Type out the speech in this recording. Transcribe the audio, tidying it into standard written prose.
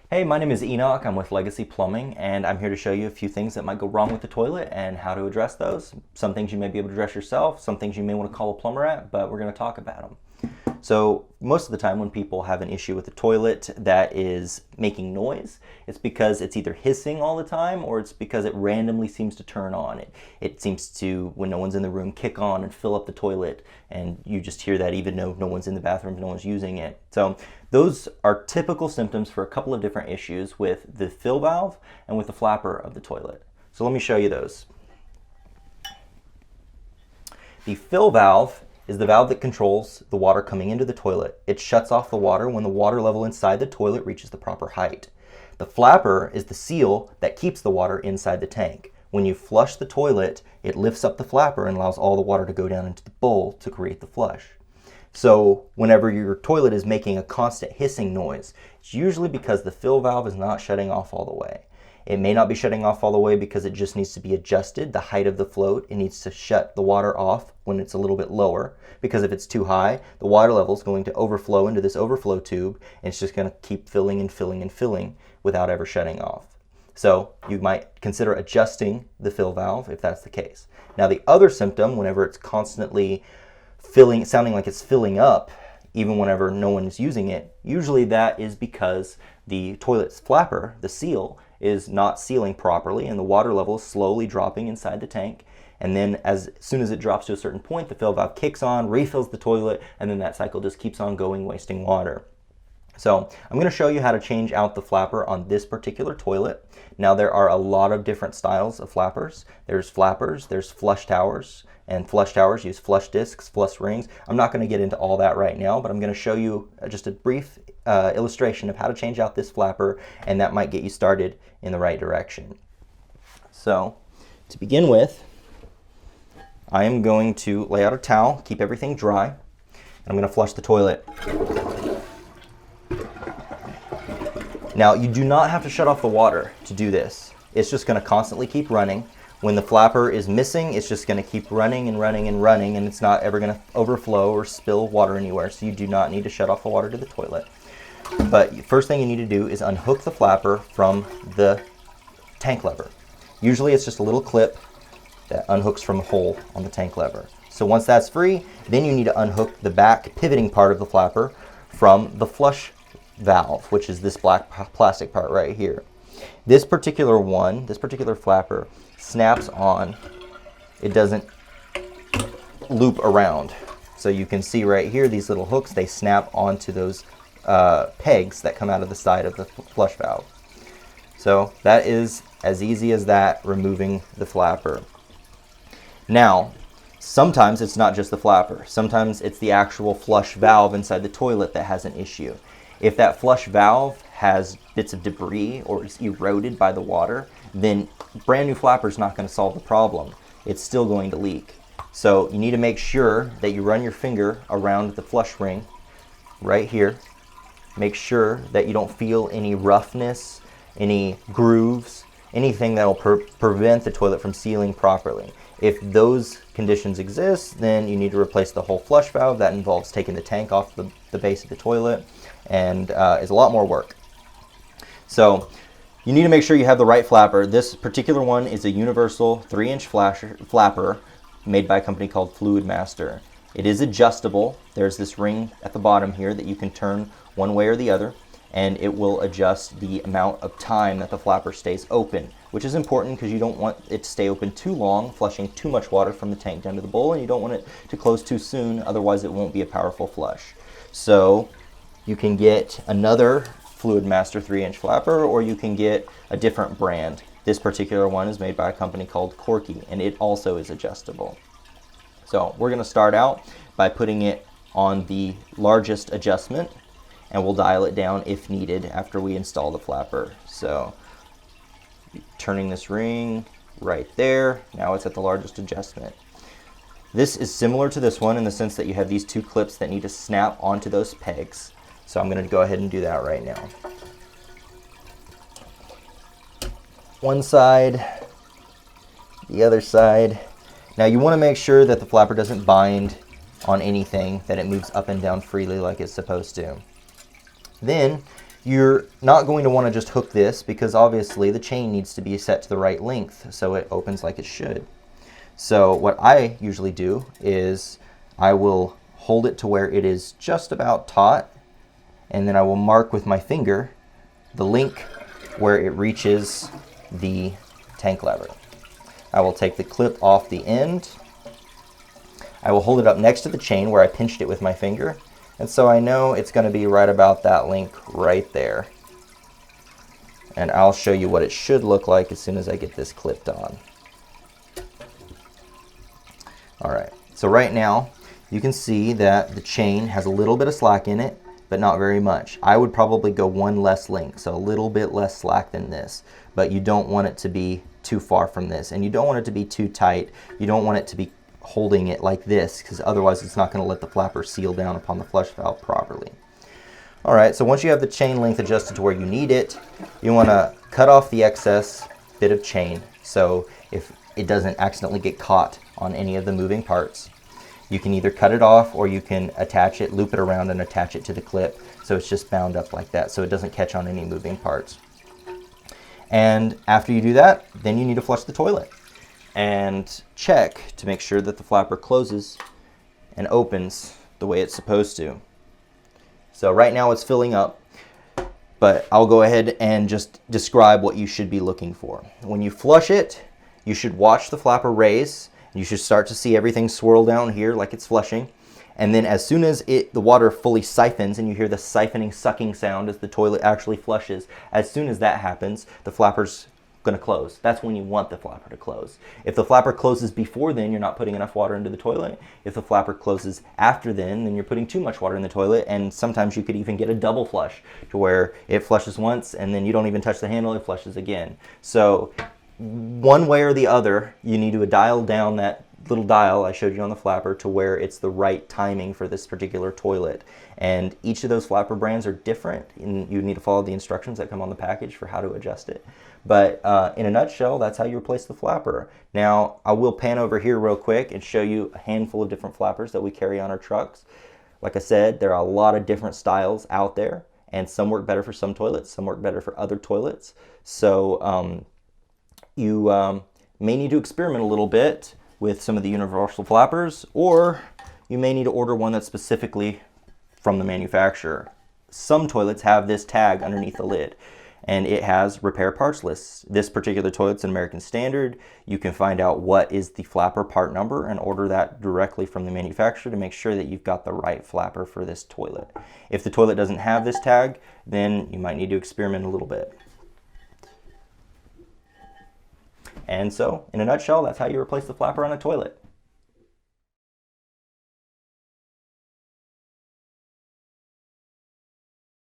Hey, my name is Enoch. I'm with Legacy Plumbing, and I'm here to show you a few things that might go wrong with the toilet and how to address those. Some things you may be able to address yourself, some things you may want to call a plumber at, but we're going to talk about them. So most of the time when people have an issue with the toilet that is making noise, it's because it's either hissing all the time or it's because it randomly seems to turn on. It seems to, when no one's in the room, kick on and fill up the toilet, and you just hear that even though no one's in the bathroom, no one's using it. So those are typical symptoms for a couple of different issues with the fill valve and with the flapper of the toilet. So let me show you those. The fill valve is the valve that controls the water coming into the toilet. It shuts off the water when the water level inside the toilet reaches the proper height. The flapper is the seal that keeps the water inside the tank. When you flush the toilet, it lifts up the flapper and allows all the water to go down into the bowl to create the flush. So whenever your toilet is making a constant hissing noise, it's usually because the fill valve is not shutting off all the way. It may not be shutting off all the way because it just needs to be adjusted. The height of the float, it needs to shut the water off when it's a little bit lower, because if it's too high, the water level is going to overflow into this overflow tube, and it's just going to keep filling and filling and filling without ever shutting off. So you might consider adjusting the fill valve if that's the case. Now the other symptom, whenever it's constantly filling, sounding like it's filling up, even whenever no one is using it, usually that is because the toilet's flapper, the seal, is not sealing properly and the water level is slowly dropping inside the tank. And then as soon as it drops to a certain point, the fill valve kicks on, refills the toilet, and then that cycle just keeps on going, wasting water. So I'm going to show you how to change out the flapper on this particular toilet. Now there are a lot of different styles of flappers. There's flush towers, and flush towers use flush discs, flush rings. I'm not going to get into all that right now, but I'm going to show you just a brief illustration of how to change out this flapper, and that might get you started in the right direction. So to begin with, I am going to lay out a towel, keep everything dry, and I'm going to flush the toilet. Now, you do not have to shut off the water to do this. It's just going to constantly keep running. When the flapper is missing, it's just going to keep running and running and running, and it's not ever going to overflow or spill water anywhere, so you do not need to shut off the water to the toilet. But first thing you need to do is unhook the flapper from the tank lever. Usually it's just a little clip that unhooks from a hole on the tank lever. So once that's free, then you need to unhook the back pivoting part of the flapper from the flush valve, which is this black plastic part right here. This particular flapper snaps on. It doesn't loop around. So you can see right here, these little hooks, they snap onto those pegs that come out of the side of the flush valve. So that is as easy as that, removing the flapper. Now, sometimes it's not just the flapper. Sometimes it's the actual flush valve inside the toilet that has an issue. If that flush valve has bits of debris or is eroded by the water, then brand new flapper is not going to solve the problem. It's still going to leak. So you need to make sure that you run your finger around the flush ring right here. Make sure that you don't feel any roughness, any grooves, anything that will prevent the toilet from sealing properly. If those conditions exist, then you need to replace the whole flush valve. That involves taking the tank off the base of the toilet, and is a lot more work. So you need to make sure you have the right flapper. This particular one is a universal 3-inch flapper made by a company called Fluid Master. It is adjustable. There's this ring at the bottom here that you can turn one way or the other, and it will adjust the amount of time that the flapper stays open, which is important because you don't want it to stay open too long, flushing too much water from the tank down to the bowl, and you don't want it to close too soon, otherwise it won't be a powerful flush. So you can get another Fluid Master 3-inch flapper, or you can get a different brand. This particular one is made by a company called Corky, and it also is adjustable. So we're going to start out by putting it on the largest adjustment, and we'll dial it down if needed after we install the flapper. So turning this ring right there, now it's at the largest adjustment. This is similar to this one in the sense that you have these two clips that need to snap onto those pegs. So I'm going to go ahead and do that right now. One side, the other side. Now you want to make sure that the flapper doesn't bind on anything, that it moves up and down freely like it's supposed to. Then You're not going to want to just hook this because obviously the chain needs to be set to the right length so it opens like it should. So what I usually do is I will hold it to where it is just about taut, and then I will mark with my finger the link where it reaches the tank lever. I will take the clip off the end. I will hold it up next to the chain where I pinched it with my finger, and so I know it's going to be right about that link right there. And I'll show you what it should look like as soon as I get this clipped on. Alright, so right now you can see that the chain has a little bit of slack in it, but not very much. I would probably go one less link, so a little bit less slack than this, but you don't want it to be too far from this, and you don't want it to be too tight. You don't want it to be holding it like this, because otherwise it's not going to let the flapper seal down upon the flush valve properly. Alright, so once you have the chain length adjusted to where you need it, you want to cut off the excess bit of chain, so if it doesn't accidentally get caught on any of the moving parts. You can either cut it off or you can attach it, loop it around and attach it to the clip so it's just bound up like that so it doesn't catch on any moving parts. And after you do that, then you need to flush the toilet and check to make sure that the flapper closes and opens the way it's supposed to. So right now it's filling up, but I'll go ahead and just describe what you should be looking for. When you flush it, you should watch the flapper raise. You should start to see everything swirl down here like it's flushing. And then as soon as the water fully siphons and you hear the siphoning, sucking sound as the toilet actually flushes, as soon as that happens, the flapper's going to close. That's when you want the flapper to close. If the flapper closes before then, you're not putting enough water into the toilet. If the flapper closes after then you're putting too much water in the toilet, and sometimes you could even get a double flush to where it flushes once and then you don't even touch the handle, it flushes again. So one way or the other, you need to dial down that little dial I showed you on the flapper to where it's the right timing for this particular toilet. And each of those flapper brands are different, and you need to follow the instructions that come on the package for how to adjust it. But in a nutshell, that's how you replace the flapper. Now, I will pan over here real quick and show you a handful of different flappers that we carry on our trucks. Like I said, there are a lot of different styles out there, and some work better for some toilets, some work better for other toilets. So you may need to experiment a little bit with some of the universal flappers, or you may need to order one that's specifically from the manufacturer. Some toilets have this tag underneath the lid, and it has repair parts lists. This particular toilet's an American Standard. You can find out what is the flapper part number and order that directly from the manufacturer to make sure that you've got the right flapper for this toilet. If the toilet doesn't have this tag, then you might need to experiment a little bit. And so, in a nutshell, that's how you replace the flapper on a toilet.